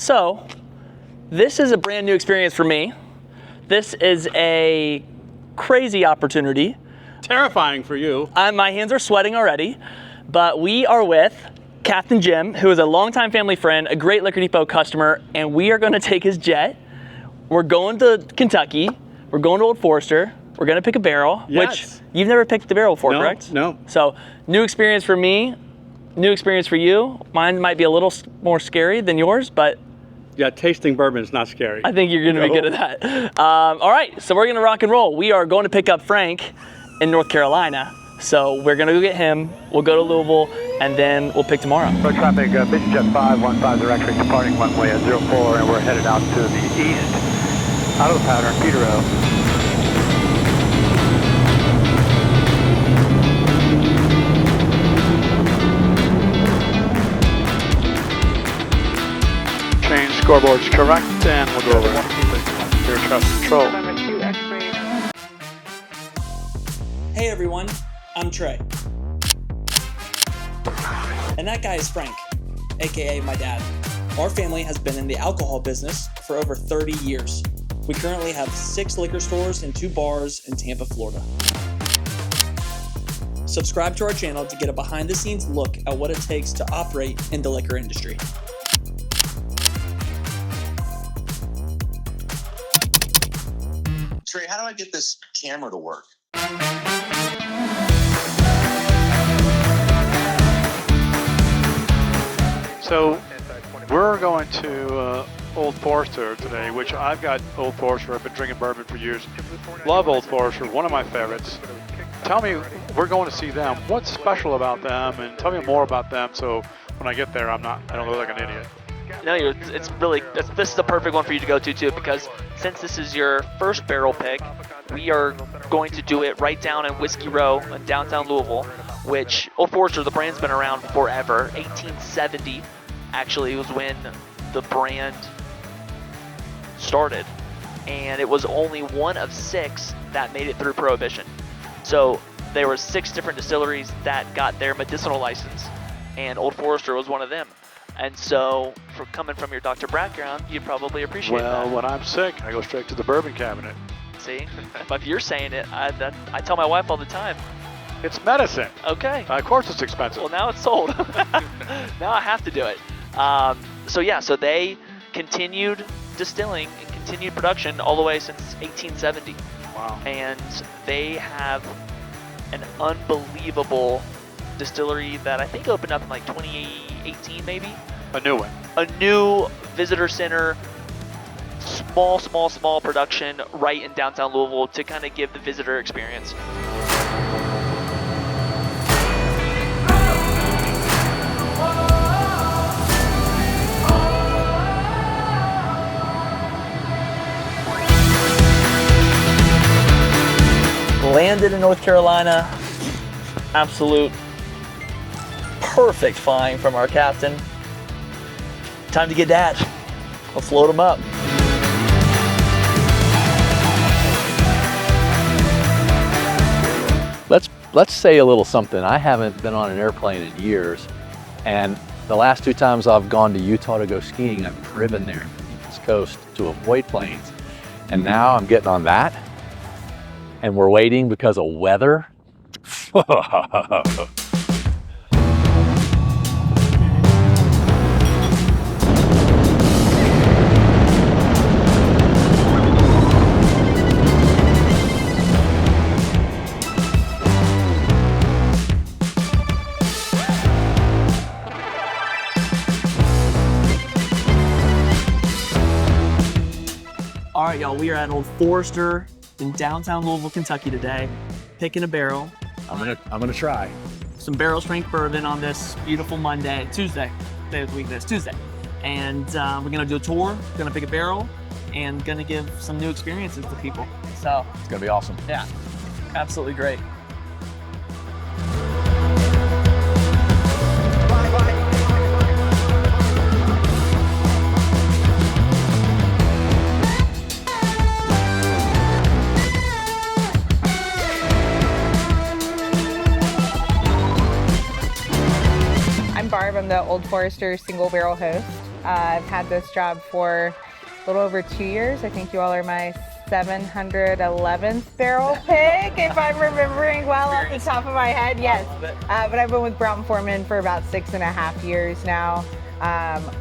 So, this is a brand new experience for me. This is a crazy opportunity. Terrifying for you. My hands are sweating already, but we are with Captain Jim, who is a longtime family friend, a great Liquor Depot customer, and we are going to take his jet. We're going to Kentucky. We're going to Old Forester. We're going to pick a barrel, which you've never picked a barrel before, correct? No. So, new experience for me, new experience for you. Mine might be a little more scary than yours, but yeah, tasting bourbon is not scary. I think you're going to be good at that. All right, so we're going to rock and roll. We are going to pick up Frank in North Carolina. So we're going to go get him. We'll go to Louisville, and then we'll pick tomorrow. Road traffic, Business Jet 515 directly departing runway at 04, and we're headed out to the east, out of the pattern, Peterborough. Change scoreboard's correct, and we'll go over air traffic control. Hey everyone, I'm Trey. And that guy is Frank, aka my dad. Our family has been in the alcohol business for over 30 years. We currently have 6 liquor stores and 2 bars in Tampa, Florida. Subscribe to our channel to get a behind-the-scenes look at what it takes to operate in the liquor industry. Trey, how do I get this camera to work? So we're going to Old Forester today, which I've got Old Forester. I've been drinking bourbon for years. Love Old Forester, one of my favorites. Tell me, we're going to see them. What's special about them? And tell me more about them so when I get there, I don't look like an idiot. No, this is the perfect one for you to go to too, because since this is your first barrel pick, we are going to do it right down in Whiskey Row in downtown Louisville, which Old Forester, the brand's been around forever. 1870 actually was when the brand started, and it was only one of 6 that made it through Prohibition. So there were 6 different distilleries that got their medicinal license, and Old Forester was one of them. And so, coming from your doctor background, you'd probably appreciate that. Well, when I'm sick, I go straight to the bourbon cabinet. See? But if you're saying it, I tell my wife all the time. It's medicine. Okay. Of course it's expensive. Well, now it's sold. Now I have to do it. So they continued distilling and continued production all the way since 1870. Wow. And they have an unbelievable distillery that I think opened up in like 2018 maybe. A new one. A new visitor center, small production right in downtown Louisville to kind of give the visitor experience. Landed in North Carolina, absolute perfect find from our captain. Time to get Dad. Let's load him up. Let's say a little something. I haven't been on an airplane in years, and the last 2 times I've gone to Utah to go skiing, I've driven there from the East Coast to avoid planes. And now I'm getting on that, and we're waiting because of weather. All right, y'all, we are at Old Forester in downtown Louisville, Kentucky today, picking a barrel. I'm gonna try. Some barrel strength bourbon on this beautiful Tuesday, day of the week this, Tuesday. And we're gonna do a tour, gonna pick a barrel, and gonna give some new experiences to people. So It's gonna be awesome. yeah, absolutely great. I'm Barb. I'm the Old Forester single barrel host. I've had this job for a little over 2 years. I think you all are my 711th barrel pick, if I'm remembering well off the top of my head. Yes, but I've been with Brown-Forman for about 6.5 years now.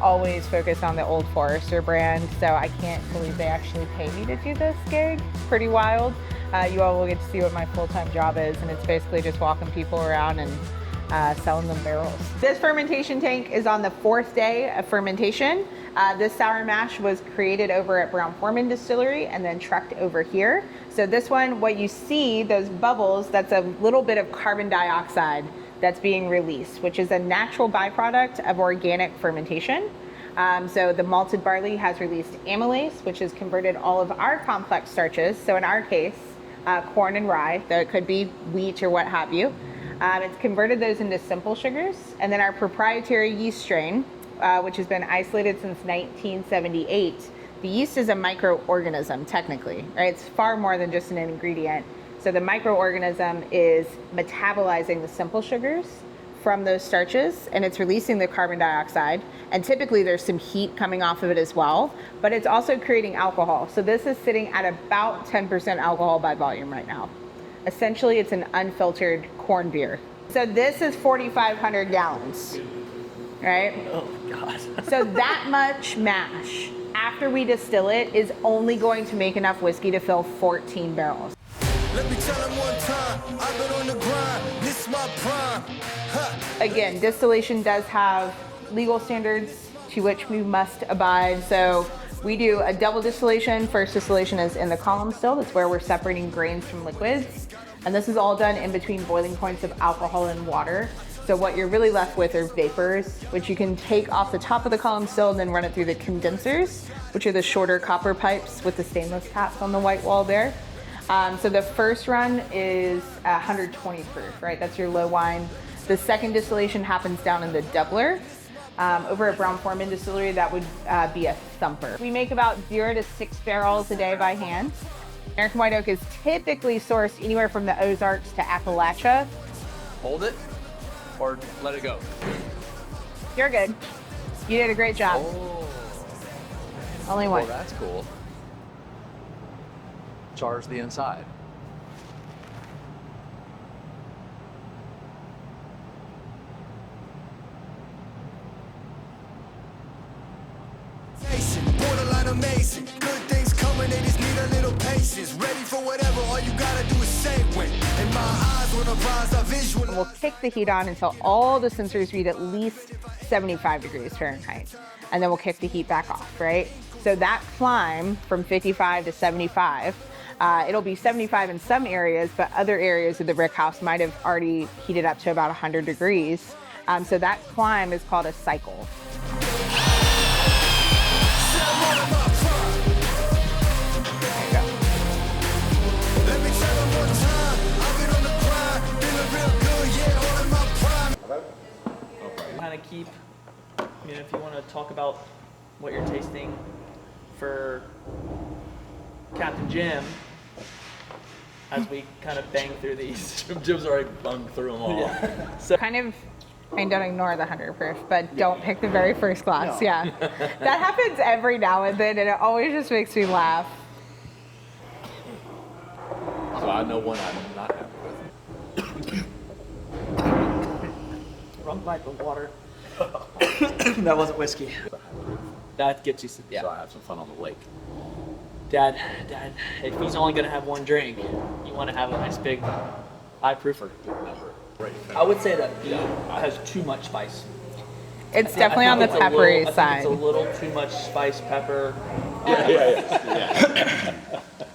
Always focused on the Old Forester brand, so I can't believe they actually pay me to do this gig. Pretty wild. You all will get to see what my full-time job is, and it's basically just walking people around and selling them barrels. This fermentation tank is on the 4th day of fermentation. This sour mash was created over at Brown-Forman Distillery and then trucked over here. So this one, what you see, those bubbles, that's a little bit of carbon dioxide that's being released, which is a natural byproduct of organic fermentation. So the malted barley has released amylase, which has converted all of our complex starches. So in our case, corn and rye, though it could be wheat or what have you. It's converted those into simple sugars. And then our proprietary yeast strain, which has been isolated since 1978. The yeast is a microorganism, technically, right? It's far more than just an ingredient. So the microorganism is metabolizing the simple sugars from those starches, and it's releasing the carbon dioxide. And typically there's some heat coming off of it as well, but it's also creating alcohol. So this is sitting at about 10% alcohol by volume right now. Essentially, it's an unfiltered corn beer. So this is 4,500 gallons, right? Oh God. So that much mash, after we distill it, is only going to make enough whiskey to fill 14 barrels. Let me tell them one time, I've been on the grind, this my prime. Again, distillation does have legal standards to which we must abide. So we do a double distillation. First distillation is in the column still. That's where we're separating grains from liquids. And this is all done in between boiling points of alcohol and water. So what you're really left with are vapors, which you can take off the top of the column still and then run it through the condensers, which are the shorter copper pipes with the stainless caps on the white wall there. So the first run is 120 proof, right? That's your low wine. The second distillation happens down in the doubler. Over at Brown-Forman Distillery, that would be a thumper. We make about 0 to 6 barrels a day by hand. American white oak is typically sourced anywhere from the Ozarks to Appalachia. Hold it or let it go. You're good. You did a great job. Oh, Only one. well, that's cool. Charge the inside. Borderline amazing, good things coming, they just need a little patience. Ready for whatever, all you gotta do is say when. In my eyes, when I rise, I visualize. And we'll kick the heat on until all the sensors read at least 75 degrees Fahrenheit. And then we'll kick the heat back off, right? So that climb from 55 to 75, it'll be 75 in some areas, but other areas of the brick house might have already heated up to about 100 degrees. So that climb is called a cycle. Kind of keep, if you want to talk about what you're tasting for Captain Jim as we kind of bang through these. Jim's already bunged through them all. Yeah. So Kind of, and don't ignore the 100 proof, but don't pick the very first glass. Yeah, that happens every now and then, and it always just makes me laugh. So I know one I'm not happy with. wrong type of water. That wasn't whiskey. That gets you some, yeah. So I have some fun on the lake. Dad, if he's only gonna have one drink, you want to have a nice big high proofer. I would say that beet has too much spice. It's definitely on the peppery I side. think it's a little too much spice, pepper. Yeah.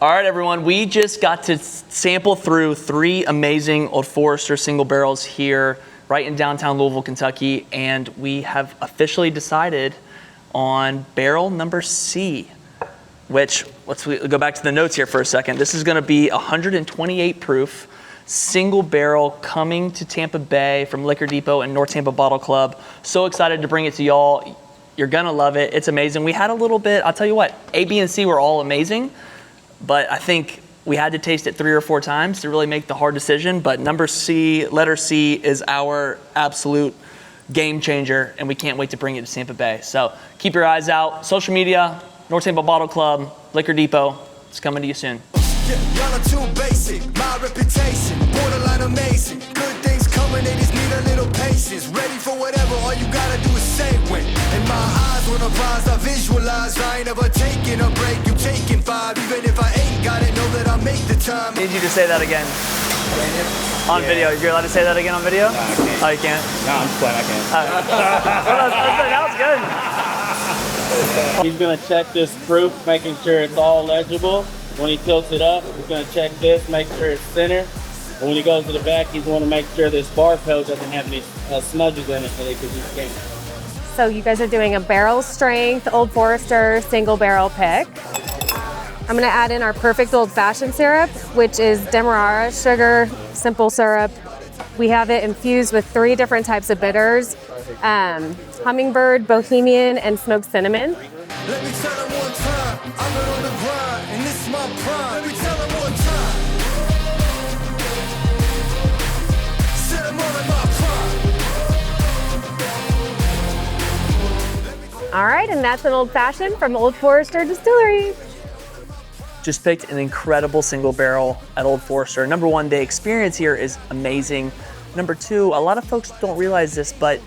All right, everyone. We just got to sample through 3 amazing Old Forester single barrels here, right in downtown Louisville, Kentucky, and we have officially decided on barrel number C, which, let's go back to the notes here for a second. This is going to be 128 proof, single barrel coming to Tampa Bay from Liquor Depot and North Tampa Bottle Club. So excited to bring it to y'all. You're going to love it. It's amazing. We had a little bit, I'll tell you what, A, B, and C were all amazing, but I think we had to taste it 3 or 4 times to really make the hard decision. But number C, letter C, is our absolute game changer, and we can't wait to bring it to Tampa Bay. So keep your eyes out. Social media, North Tampa Bottle Club, Liquor Depot. It's coming to you soon. Yeah, y'all are too basic. My reputation, borderline amazing. Good things coming, they just need a little patience. Ready for whatever, all you gotta do is say when. And my eyes when I rise, I visualize. I ain't ever taking a break, you taking 5. Even if I ain't got it, know that I make the time. Need you to say that again. On video. You're allowed to say that again on video? No, I can't. Oh, you can't? No, I'm just playing. I can't. That was good. He's gonna check this proof, making sure it's all legible. When he tilts it up, he's gonna check this, make sure it's center. And when he goes to the back, he's gonna make sure this barcode doesn't have any smudges in it, because he can't. So you guys are doing a barrel strength Old Forester single barrel pick. I'm gonna add in our perfect old fashioned syrup, which is Demerara sugar, simple syrup. We have it infused with 3 different types of bitters, hummingbird, bohemian, and smoked cinnamon. Let me tell them one time, I've been on the grind, and this is my prime. Let me tell them one time. Sit them all in my prime. All right, and that's an old fashioned from Old Forester Distillery. Just picked an incredible single barrel at Old Forester. Number 1, the experience here is amazing. Number 2, a lot of folks don't realize this, but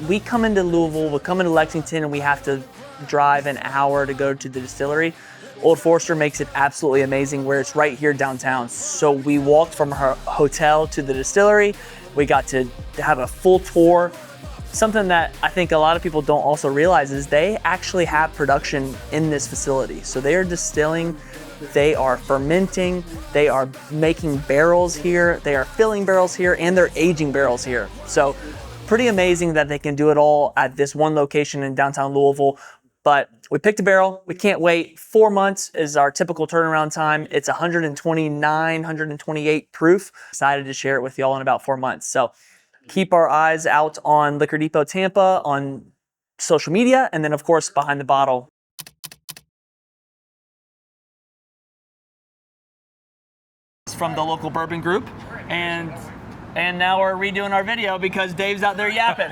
we come into Louisville, we come into Lexington, and we have to drive an hour to go to the distillery. Old Forester makes it absolutely amazing where it's right here downtown. So we walked from our hotel to the distillery. We got to have a full tour. Something that I think a lot of people don't also realize is they actually have production in this facility. So they are distilling, they are fermenting, they are making barrels here, they are filling barrels here, and they're aging barrels here. So pretty amazing that they can do it all at this one location in downtown Louisville. But we picked a barrel, we can't wait. 4 months is our typical turnaround time. It's 129, 128 proof. Excited to share it with y'all in about 4 months. So keep our eyes out on Liquor Depot Tampa, on social media, and then of course behind the bottle. From the local bourbon group, and now we're redoing our video because Dave's out there yapping.